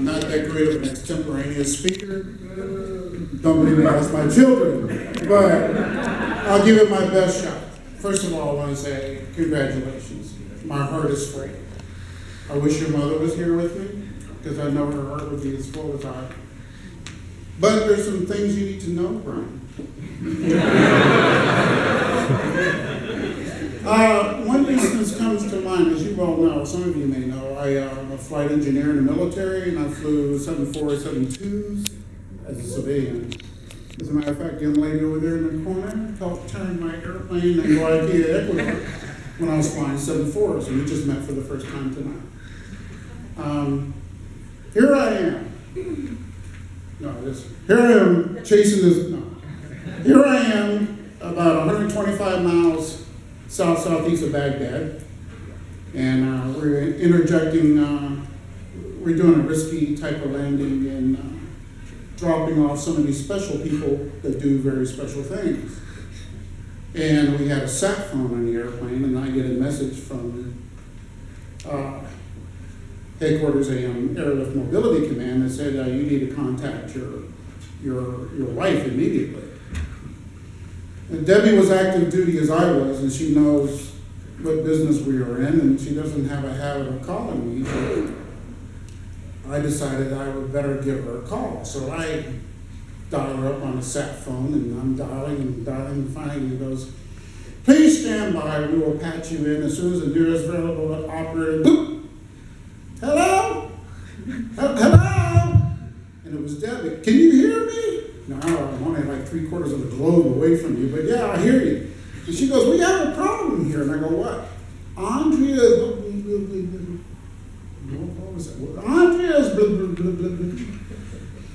I'm not that great of an extemporaneous speaker. Don't believe me, ask my children. But I'll give it my best shot. First of all, I want to say congratulations. My heart is full. I wish your mother was here with me, because I know her heart would be as full as I. But there's some things you need to know, Brian. One instance comes to mind, as you well know, some of you may know, I'm a flight engineer in the military, and I flew 74, 72s as a civilian. As a matter of fact, the young lady over there in the corner helped turn my airplane in Guayaquil, Ecuador, when I was flying 74s, and we just met for the first time tonight. Here I am. Here I am chasing this. No. Here I am, about 125 miles southeast of Baghdad, and we're interjecting. We're doing a risky type of landing and dropping off some of these special people that do very special things. And we had a sat phone on the airplane, and I get a message from headquarters Airlift Mobility Command that said you need to contact your wife immediately. And Debbie was active duty as I was, and she knows what business we are in, and she doesn't have a habit of calling me. So I decided I would better give her a call. So I dial her up on a sat phone, and I'm dialing, and finally it goes, "Please stand by, we will patch you in as soon as the nearest available operator." Boop! Hello? Hello? And it was Debbie. "Can you hear me?" "No, I'm only like 3/4 of the globe away from you, but yeah, I hear you." And she goes, "We have a problem here." And I go, "What?" "Andrea, what was it? Andrea's blah, blah, blah, blah, blah."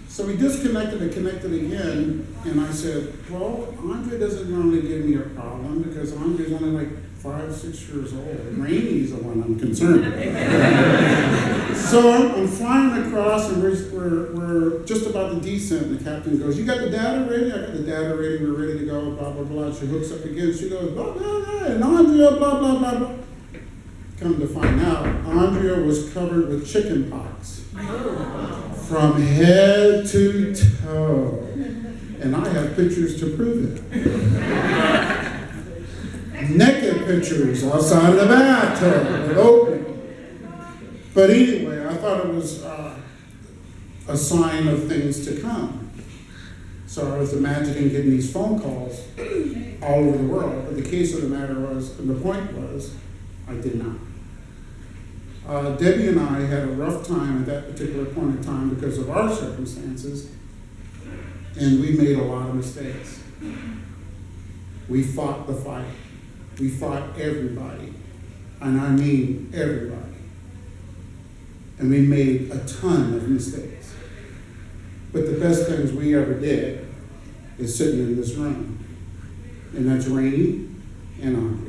So we disconnected and connected again, and I said, "Well, Andrea doesn't normally give me a problem because Andrea's only like 5, 6 years old. Rainy's the one I'm concerned with." So I'm flying across, and we're just about to descent, and the captain goes, "You got the data ready?" "I got the data ready, we're ready to go, blah, blah, blah." She hooks up again, she goes, "Blah, blah, blah, and Andrea, blah, blah, blah, blah." Come to find out, Andrea was covered with chicken pox from head to toe. And I have pictures to prove it. Naked pictures outside of the bathtub, open. But anyway, I thought it was a sign of things to come. So I was imagining getting these phone calls all over the world. But the case of the matter was, and the point was, I did not. Debbie and I had a rough time at that particular point in time because of our circumstances, and we made a lot of mistakes. We fought the fight. We fought everybody, and I mean everybody. And we made a ton of mistakes. But the best things we ever did is sitting in this room, and that's Rainy and Andrea.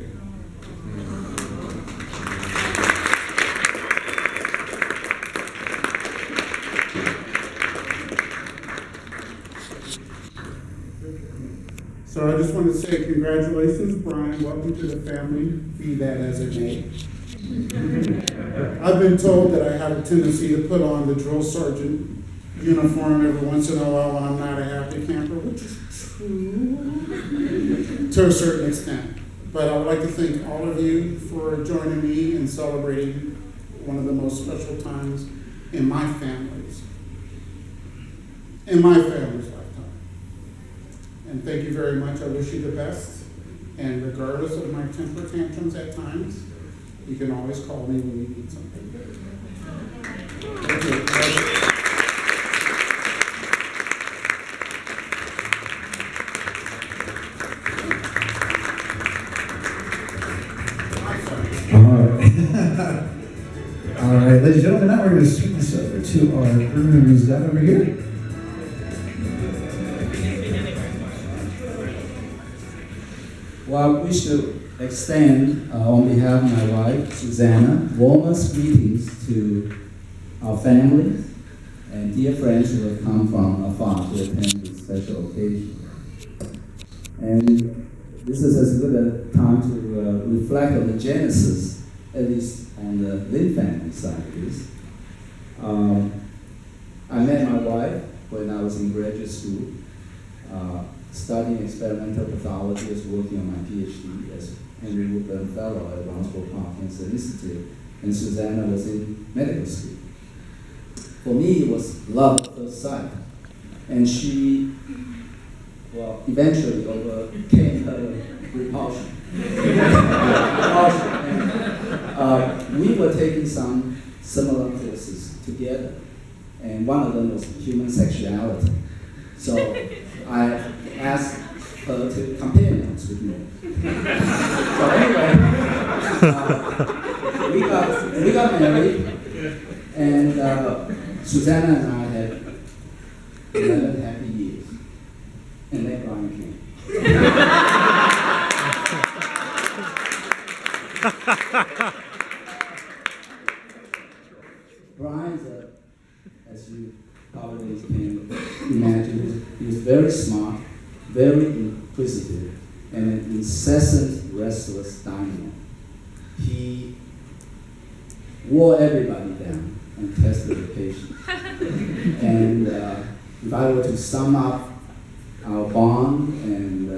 So I just want to say congratulations, Brian. Welcome to the family, be that as it may. I've been told that I have a tendency to put on the drill sergeant uniform every once in a while when I'm not a happy camper, which is true to a certain extent. But I would like to thank all of you for joining me in celebrating one of the most special times in my family's lifetime. And thank you very much. I wish you the best. And regardless of my temper tantrums at times, you can always call me when you need something. Thank you. All right, ladies and gentlemen, now we're going to swing this over to our grooms down over here. Well, I wish to extend, on behalf of my wife, Susanna, warmest greetings to our families and dear friends who have come from afar to attend this special occasion. And this is as good a time to reflect on the genesis, at least on the Lin family side of this. met my wife when I was in graduate school, studying experimental pathology, was working on my PhD as Henry Woodburn Fellow at Brownsville Park Cancer Institute, and Susanna was in medical school. For me, it was love at first sight, and she, well, eventually overcame her repulsion. And, we were taking some similar courses together, and one of them was human sexuality. So I asked her to compare notes with me. So anyway, we got married, and Susanna and I had 11 happy years, and then Brian came. Brian's, as you probably can imagine, he was very smart, very inquisitive, and an incessant, restless dynamo. He wore everybody down and tested the patient. And if I were to sum up our bond and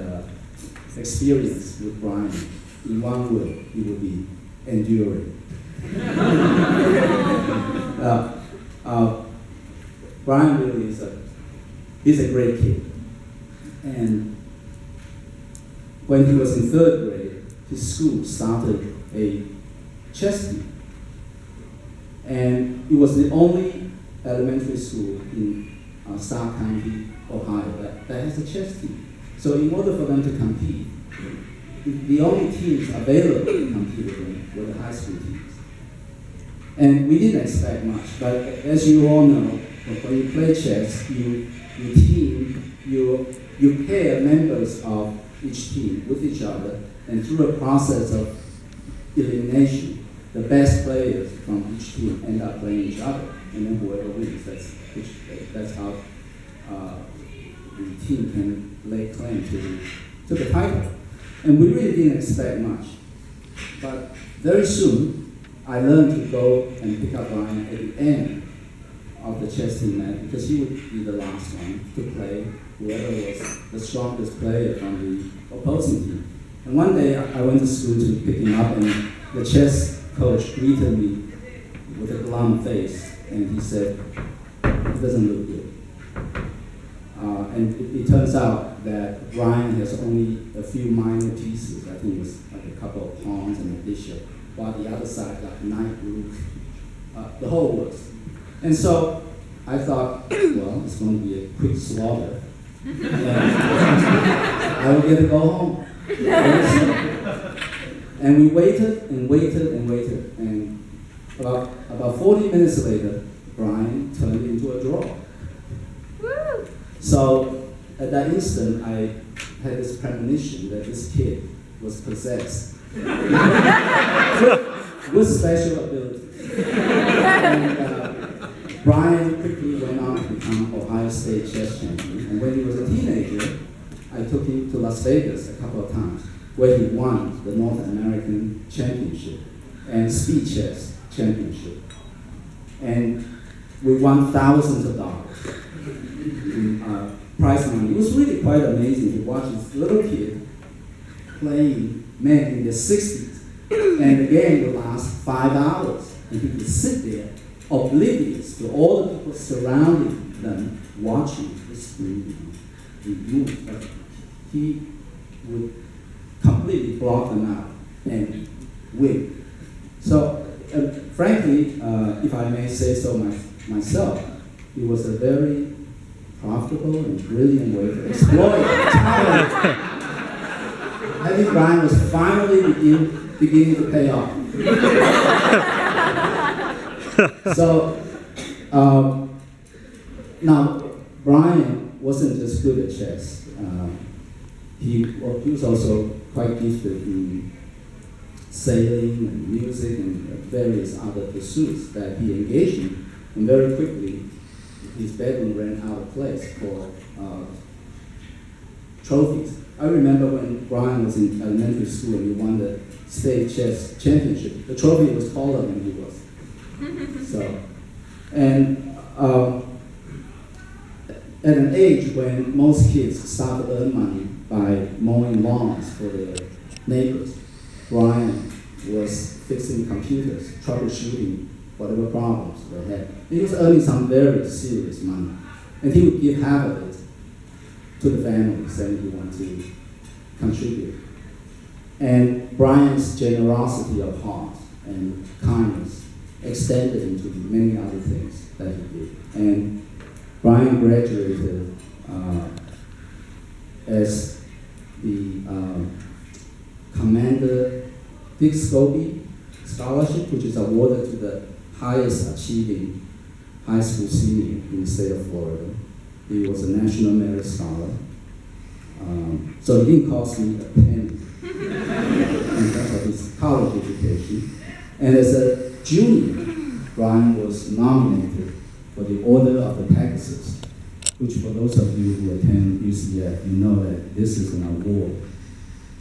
experience with Brian in one word, it would be enduring. Brian really he's a great kid. And when he was in 3rd grade, his school started a chess team. And it was the only elementary school in Stark County, Ohio, that has a chess team. So in order for them to compete, the only teams available to compete with them were the high school teams. And we didn't expect much, but as you all know, when you play chess, you pair members of each team with each other, and through a process of elimination, the best players from each team end up playing each other, and then whoever wins, that's how the team can lay claim to the title. And we really didn't expect much. But very soon, I learned to go and pick up Brian at the end of the chess team match, because he would be the last one to play whoever was the strongest player from the opposing team. And one day, I went to school to pick him up, and the chess coach greeted me with a glum face, and he said, "It doesn't look good." And it turns out that Brian has only a few minor pieces. I think it was like a couple of pawns and a bishop, while the other side got knight, rook, the whole works. And so I thought, well, it's going to be a quick slaughter. I will get to go home. And we waited and waited and waited, and about 40 minutes later, Brian turned into a draw. Woo! So at that instant, I had this premonition that this kid was possessed with special abilities. And Brian quickly went on to become Ohio State chess champion. And when he was a teenager, I took him to Las Vegas a couple of times, where he won the North American Championship and Speed Chess Championship. And we won thousands of dollars in prize money. It was really quite amazing to watch this little kid playing men in their 60s. And the game would last 5 hours. And he would sit there oblivious to all the people surrounding them, watching the screen move. But he would completely block them out and win. So, frankly, if I may say so myself, it was a very profitable and brilliant way to exploit talent. I think Brian was finally beginning to pay off. So, now, Brian wasn't just good at chess. He was also quite gifted in sailing and music and various other pursuits that he engaged in. And very quickly, his bedroom ran out of place for trophies. I remember when Brian was in elementary school and he won the state chess championship. The trophy was taller than he was. So, and at an age when most kids start to earn money by mowing lawns for their neighbors, Brian was fixing computers, troubleshooting whatever problems they had. He was earning some very serious money. And he would give half of it to the family, saying he wanted to contribute. And Brian's generosity of heart and kindness extended into many other things that he did. And Brian graduated as the Commander Dick Scobie Scholarship, which is awarded to the highest achieving high school senior in the state of Florida. He was a National Merit Scholar. So it didn't cost me a penny in terms of his college education. And as a junior, Brian was nominated for the Order of the Pegasus, which for those of you who attend UCF, you know that this is an award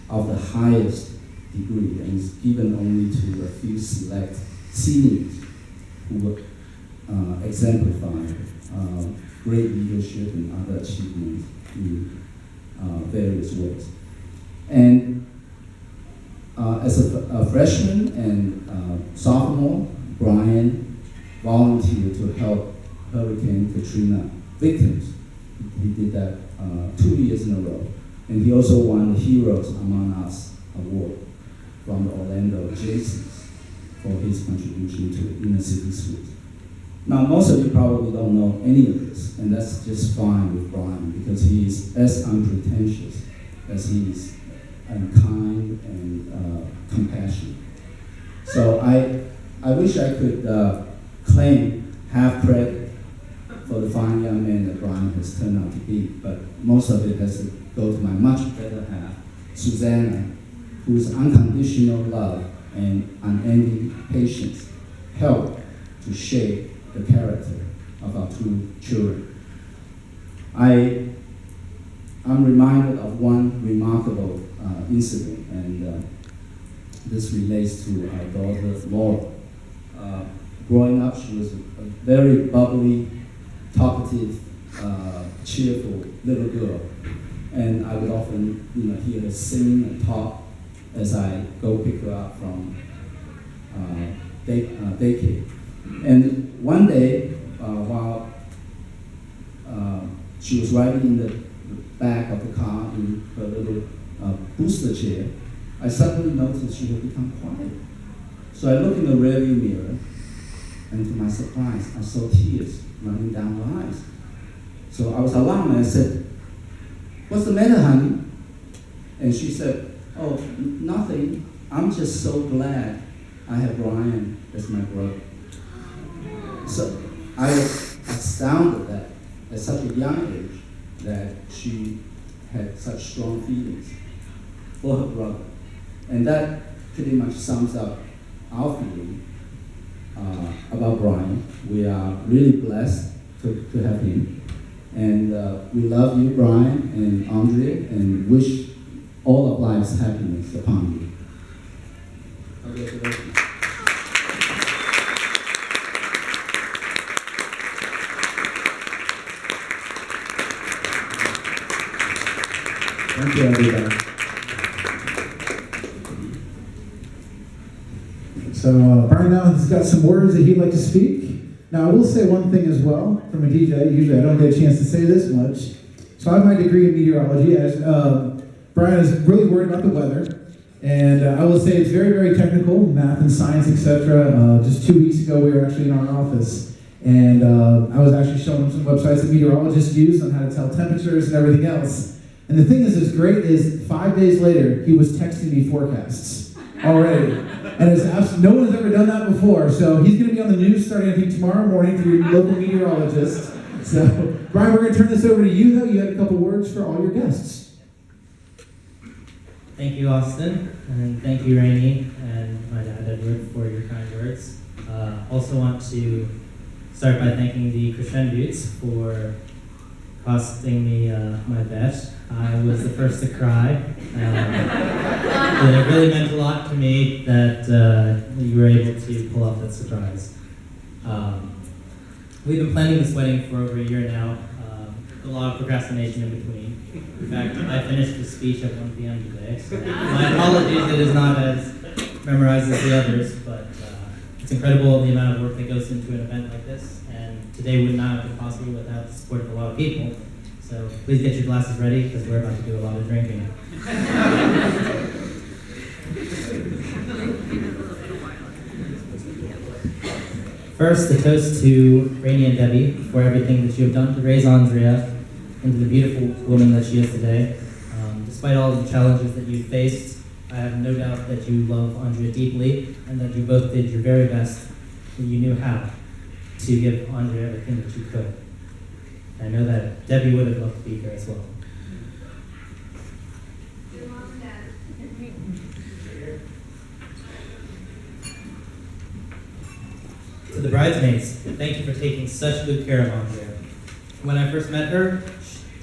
of the highest degree and is given only to a few select seniors who will exemplify great leadership and other achievements in various ways. And as a freshman and sophomore, Brian volunteered to help Hurricane Katrina victims. He did that 2 years in a row. And he also won the Heroes Among Us award from the Orlando Jasons for his contribution to Inner City Schools. Now, most of you probably don't know any of this, and that's just fine with Brian because he is as unpretentious as he is kind and compassionate. So I wish I could claim half credit for the fine young man that Brian has turned out to be, but most of it has to go to my much better half, Susanna, whose unconditional love and unending patience helped to shape the character of our two children. I'm reminded of one remarkable incident, and this relates to our daughter, Laura. Growing up, she was a very bubbly, talkative, cheerful little girl. And I would often hear her sing and talk as I go pick her up from daycare. And one day, while she was riding in the back of the car in her little booster chair, I suddenly noticed she had become quiet. So I looked in the rearview mirror, and to my surprise, I saw tears running down her eyes. So I was alarmed and I said, "What's the matter, honey?" And she said, "Oh, nothing. I'm just so glad I have Brian as my brother." So I was astounded that at such a young age that she had such strong feelings for her brother. And that pretty much sums up our feeling about Brian. We are really blessed to have him. And we love you, Brian and Andrea, and wish all of life's happiness upon you. Congratulations. Thank you, everybody. So Brian now has got some words that he'd like to speak. Now I will say one thing as well, from a DJ, usually I don't get a chance to say this much. So I have my degree in meteorology, as Brian is really worried about the weather. And I will say it's very, very technical, math and science, etc. Just 2 weeks ago we were actually in our office, and I was actually showing him some websites that meteorologists use on how to tell temperatures and everything else. And the thing that's great is 5 days later, he was texting me forecasts already. And it's no one has ever done that before. So he's going to be on the news starting, I think, tomorrow morning for your local meteorologist. So, Brian, we're going to turn this over to you, though. You had a couple words for all your guests. Thank you, Austin, and thank you, Rainey, and my dad, Edward, for your kind words. Also want to start by thanking the Crescendiutes for costing me my bet. I was the first to cry. It really meant a lot to me that you were able to pull off that surprise. We've been planning this wedding for over a year now. a lot of procrastination in between. In fact, I finished the speech at 1 p.m. today, so my apologies, it is not as memorized as the others, but it's incredible the amount of work that goes into an event like this, and today would not have been possible without the support of a lot of people. So please get your glasses ready, because we're about to do a lot of drinking. First, a toast to Rainey and Debbie for everything that you have done to raise Andrea into the beautiful woman that she is today. Despite all the challenges that you faced, I have no doubt that you love Andrea deeply and that you both did your very best that you knew how to give Andrea everything that you could. I know that Debbie would have loved to be here as well. To the bridesmaids, thank you for taking such good care of Andrea. When I first met her,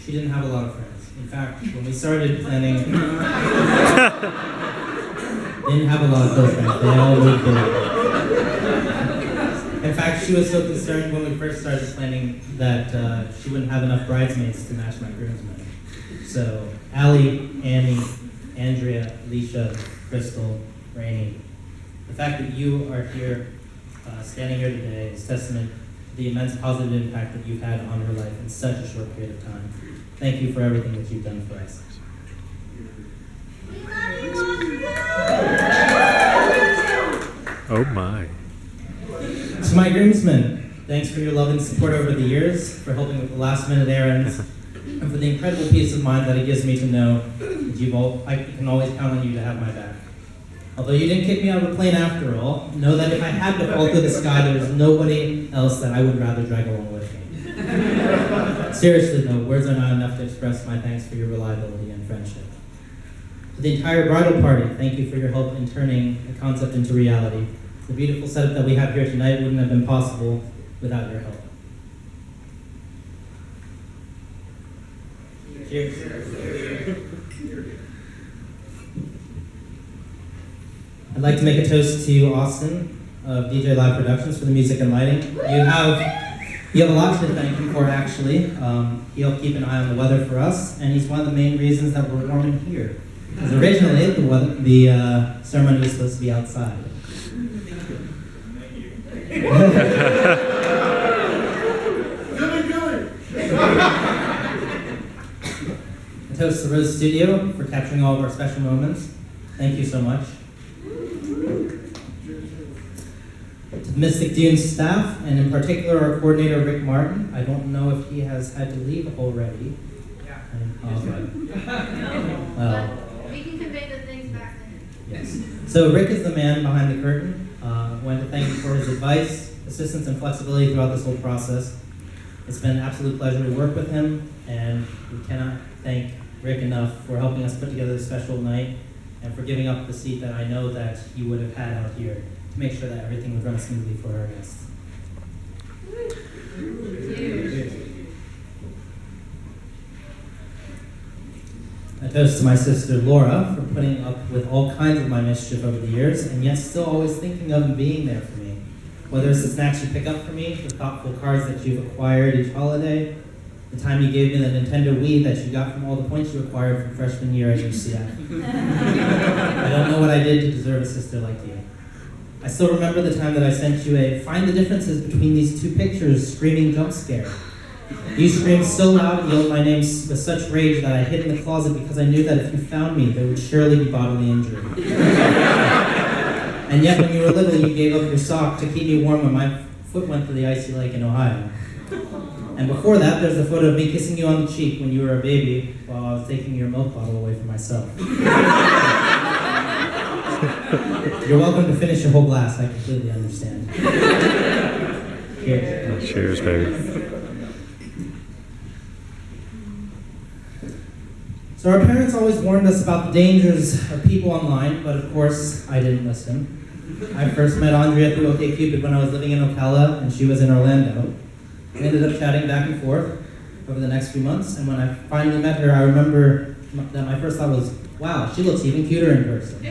she didn't have a lot of friends. In fact, when we started planning, didn't have a lot of close friends. They all moved away. In fact, she was so concerned when we first started planning that she wouldn't have enough bridesmaids to match my groomsmen. So, Allie, Annie, Andrea, Alicia, Crystal, Rainey, the fact that you are here, standing here today, is testament to the immense positive impact that you've had on her life in such a short period of time. Thank you for everything that you've done for us. Oh my. To my groomsmen, thanks for your love and support over the years, for helping with the last minute errands, and for the incredible peace of mind that it gives me to know that I can always count on you to have my back. Although you didn't kick me out of the plane after all, know that if I had to fall through the sky, there is nobody else that I would rather drag along with me. Seriously though, words are not enough to express my thanks for your reliability and friendship. To the entire bridal party, thank you for your help in turning the concept into reality. The beautiful setup that we have here tonight wouldn't have been possible without your help. Cheers. I'd like to make a toast to Austin of DJ Live Productions for the music and lighting. You have a lot to thank him for, actually. He helped keep an eye on the weather for us, and he's one of the main reasons that we're warm in here. Because originally, the ceremony was supposed to be outside. A toast to Rose Studio for capturing all of our special moments. Thank you so much. To the Mystic Dunes staff, and in particular our coordinator, Rick Martin. I don't know if he has had to leave already. Yeah. Well, We can convey the things back then. yes. So Rick is the man behind the curtain. I wanted to thank him for his advice, assistance, and flexibility throughout this whole process. It's been an absolute pleasure to work with him, and we cannot thank Rick enough for helping us put together this special night and for giving up the seat that I know that he would have had out here to make sure that everything would run smoothly for our guests. A toast to my sister Laura for putting up with all kinds of my mischief over the years, and yet still always thinking of and being there for me. Whether it's the snacks you pick up for me, the thoughtful cards that you've acquired each holiday, the time you gave me the Nintendo Wii that you got from all the points you acquired from freshman year at UCF. I don't know what I did to deserve a sister like you. I still remember the time that I sent you a "find the differences between these two pictures" screaming jump scare. You screamed so loud and yelled my name with such rage that I hid in the closet because I knew that if you found me, there would surely be bodily injury. And yet when you were little, you gave up your sock to keep me warm when my foot went to the icy lake in Ohio. And before that, there's a photo of me kissing you on the cheek when you were a baby while I was taking your milk bottle away from myself. You're welcome to finish your whole glass, I completely understand. Cheers. Cheers, baby. So our parents always warned us about the dangers of people online, but of course, I didn't listen. I first met Andrea through OkCupid when I was living in Ocala and she was in Orlando. We ended up chatting back and forth over the next few months, and when I finally met her, I remember that my first thought was, wow, she looks even cuter in person.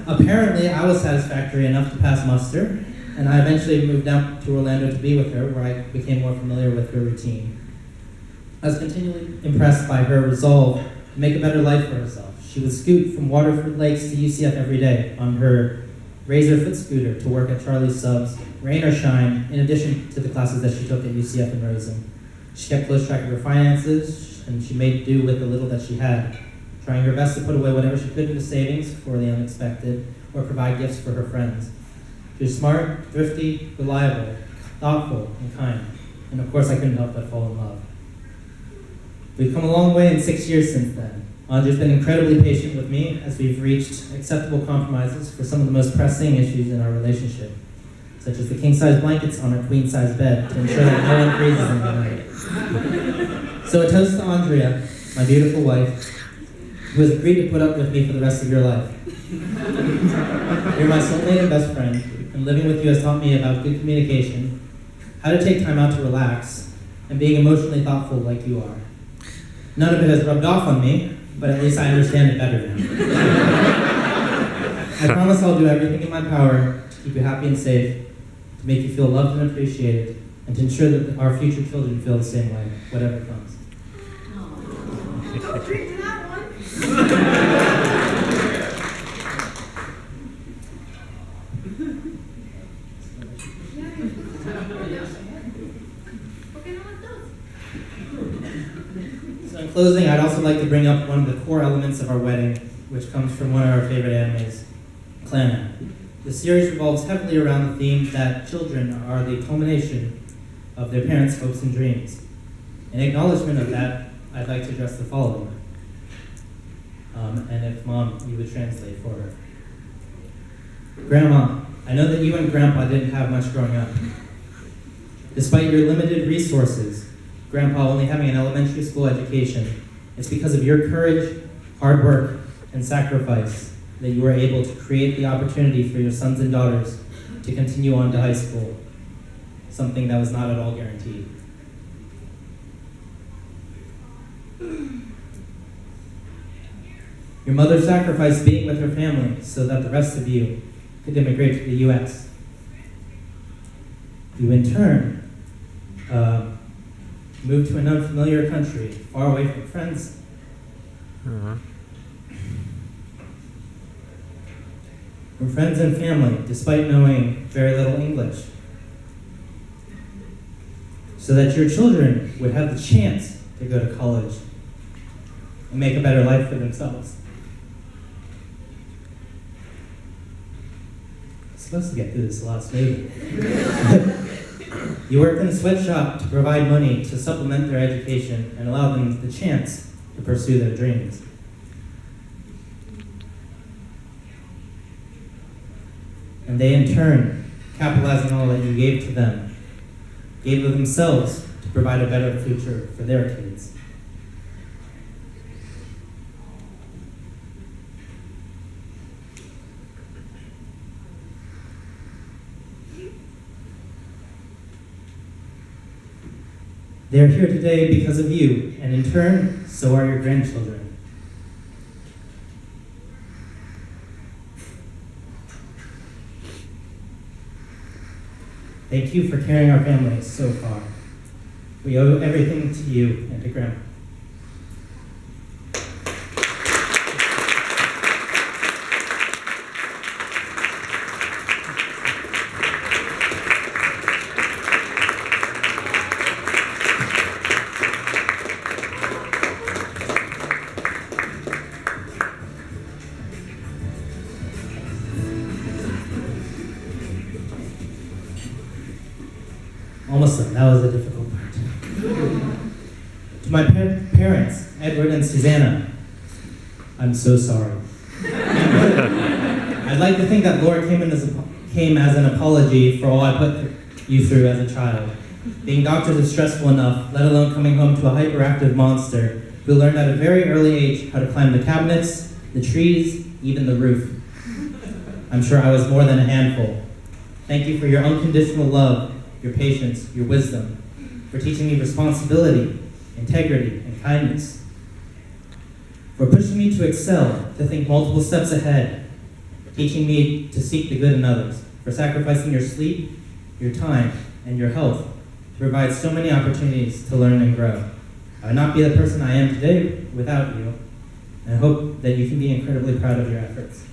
Apparently, I was satisfactory enough to pass muster, and I eventually moved down to Orlando to be with her, where I became more familiar with her routine. I was continually impressed by her resolve to make a better life for herself. She would scoot from Waterford Lakes to UCF every day on her Razor foot scooter to work at Charlie's Subs, rain or shine, in addition to the classes that she took at UCF and Rosen. She kept close track of her finances, and she made do with the little that she had, trying her best to put away whatever she could into savings for the unexpected, or provide gifts for her friends. She was smart, thrifty, reliable, thoughtful, and kind. And of course, I couldn't help but fall in love. We've come a long way in 6 years since then. Andre's been incredibly patient with me as we've reached acceptable compromises for some of the most pressing issues in our relationship, such as the king-size blankets on our queen-size bed to ensure that no one freezes in the night. So a toast to Andrea, my beautiful wife, who has agreed to put up with me for the rest of your life. You're my soulmate and best friend, and living with you has taught me about good communication, how to take time out to relax, and being emotionally thoughtful like you are. None of it has rubbed off on me, but at least I understand it better now. I promise I'll do everything in my power to keep you happy and safe, to make you feel loved and appreciated, and to ensure that our future children feel the same way, whatever comes. Don't drink to that one. Okay, no one does. So in closing, I'd also like to bring up one of the core elements of our wedding, which comes from one of our favorite animes, Clannad. The series revolves heavily around the theme that children are the culmination of their parents' hopes and dreams. In acknowledgement of that, I'd like to address the following. And if Mom, you would translate for her. Grandma, I know that you and Grandpa didn't have much growing up. Despite your limited resources, Grandpa only having an elementary school education, it's because of your courage, hard work, and sacrifice that you were able to create the opportunity for your sons and daughters to continue on to high school, something that was not at all guaranteed. Your mother sacrificed being with her family so that the rest of you could immigrate to the U.S. You, in turn, moved to an unfamiliar country, far away from friends. From friends and family, despite knowing very little English. So that your children would have the chance to go to college and make a better life for themselves. I'm supposed to get through this a lot smoother. You worked in a sweatshop to provide money to supplement their education and allow them the chance to pursue their dreams. And they in turn, capitalizing all that you gave to them, gave of themselves to provide a better future for their kids. They are here today because of you, and in turn, so are your grandchildren. Thank you for carrying our family so far. We owe everything to you and to Grandma. Almost done. That was a difficult part. To my parents, Edward and Susanna, I'm so sorry. I'd like to think that Lord came as an apology for all I put you through as a child. Being doctors is stressful enough, let alone coming home to a hyperactive monster who learned at a very early age how to climb the cabinets, the trees, even the roof. I'm sure I was more than a handful. Thank you for your unconditional love, your patience, your wisdom, for teaching me responsibility, integrity, and kindness, for pushing me to excel, to think multiple steps ahead, teaching me to seek the good in others, for sacrificing your sleep, your time, and your health to provide so many opportunities to learn and grow. I would not be the person I am today without you, and I hope that you can be incredibly proud of your efforts.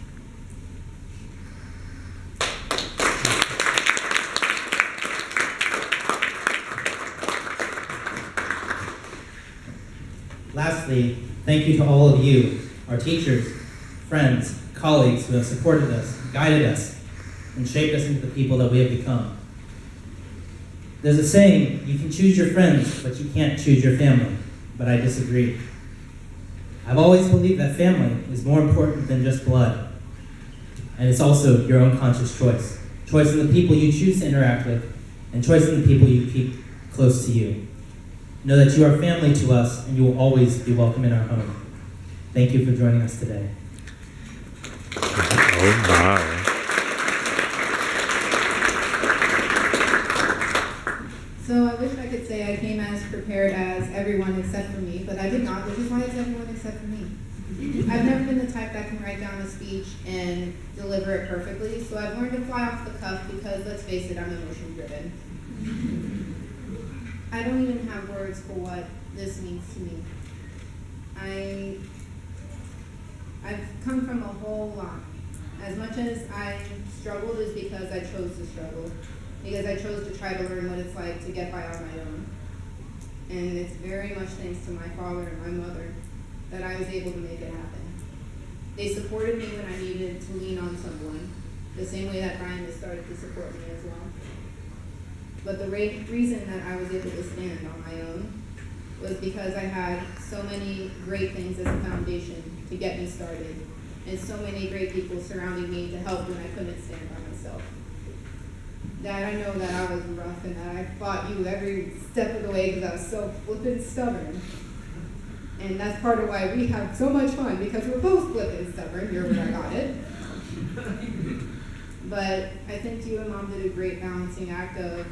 Lastly, thank you to all of you, our teachers, friends, colleagues who have supported us, guided us, and shaped us into the people that we have become. There's a saying, you can choose your friends, but you can't choose your family, but I disagree. I've always believed that family is more important than just blood, and it's also your own conscious choice. Choice in the people you choose to interact with, and choice in the people you keep close to you. Know that you are family to us, and you will always be welcome in our home. Thank you for joining us today. Oh my. So I wish I could say I came as prepared as everyone except for me, but I did not, which is why it's everyone except for me. I've never been the type that can write down a speech and deliver it perfectly, so I've learned to fly off the cuff because, let's face it, I'm emotion driven. I don't even have words for what this means to me. I've come from a whole lot. As much as I struggled is because I chose to struggle. Because I chose to try to learn what it's like to get by on my own. And it's very much thanks to my father and my mother that I was able to make it happen. They supported me when I needed to lean on someone, the same way that Brian has started to support me as well. But the reason that I was able to stand on my own was because I had so many great things as a foundation to get me started, and so many great people surrounding me to help when I couldn't stand by myself. Dad, I know that I was rough and that I fought you every step of the way because I was so flippin' stubborn. And that's part of why we have so much fun, because we're both flippin' stubborn. You're where I got it. But I think you and Mom did a great balancing act of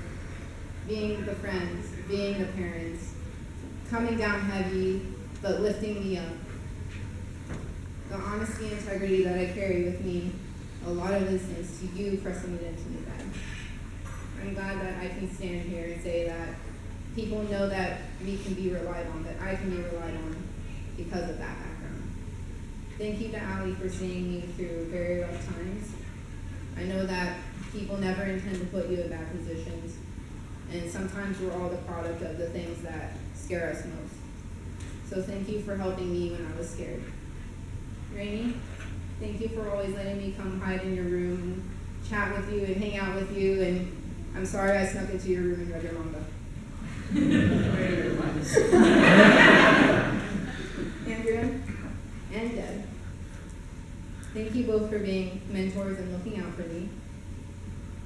being the friends, being the parents, coming down heavy, but lifting me up. The honesty and integrity that I carry with me, a lot of this is to you pressing it into me, Dad. I'm glad that I can stand here and say that people know that we can be relied on, that I can be relied on because of that background. Thank you to Allie for seeing me through very rough times. I know that people never intend to put you in bad positions, and sometimes we're all the product of the things that scare us most. So thank you for helping me when I was scared. Rainey, thank you for always letting me come hide in your room and chat with you and hang out with you, and I'm sorry I snuck into your room and read your manga. Andrea and Deb, thank you both for being mentors and looking out for me.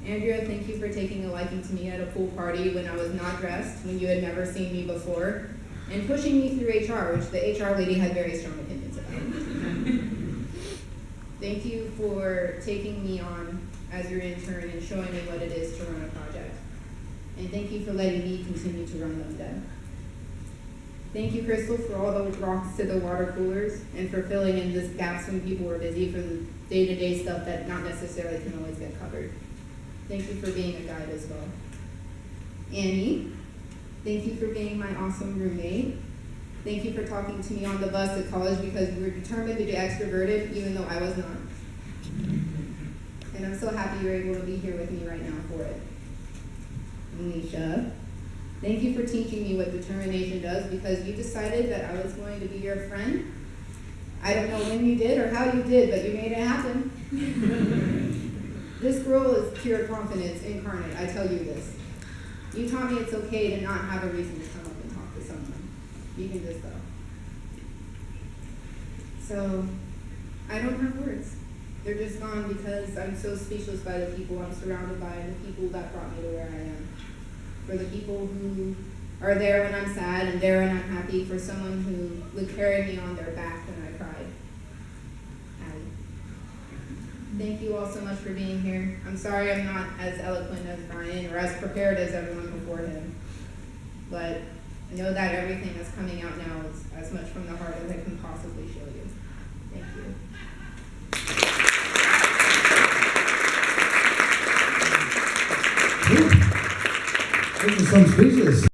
Andrea, thank you for taking a liking to me at a pool party when I was not dressed, when you had never seen me before, and pushing me through HR, which the HR lady had very strong opinions about. Thank you for taking me on as your intern and showing me what it is to run a project. And thank you for letting me continue to run them, Deb. Thank you, Crystal, for all the rocks to the water coolers and for filling in this gaps when people were busy for the day-to-day stuff that not necessarily can always get covered. Thank you for being a guide as well. Annie, thank you for being my awesome roommate. Thank you for talking to me on the bus to college because you were determined to be extroverted even though I was not. And I'm so happy you're able to be here with me right now for it. Nisha, thank you for teaching me what determination does because you decided that I was going to be your friend. I don't know when you did or how you did, but you made it happen. This girl is pure confidence incarnate, I tell you this. You taught me it's okay to not have a reason to come up and talk to someone. You can just go. So, I don't have words. They're just gone because I'm so speechless by the people I'm surrounded by and the people that brought me to where I am. For the people who are there when I'm sad and there when I'm happy, for someone who would carry me on their back when I cried. Allie. Thank you all so much for being here. I'm sorry I'm not as eloquent as Brian or as prepared as everyone before him. But I know that everything that's coming out now is as much from the heart as I can possibly show you. Thank you. Those are some speeches.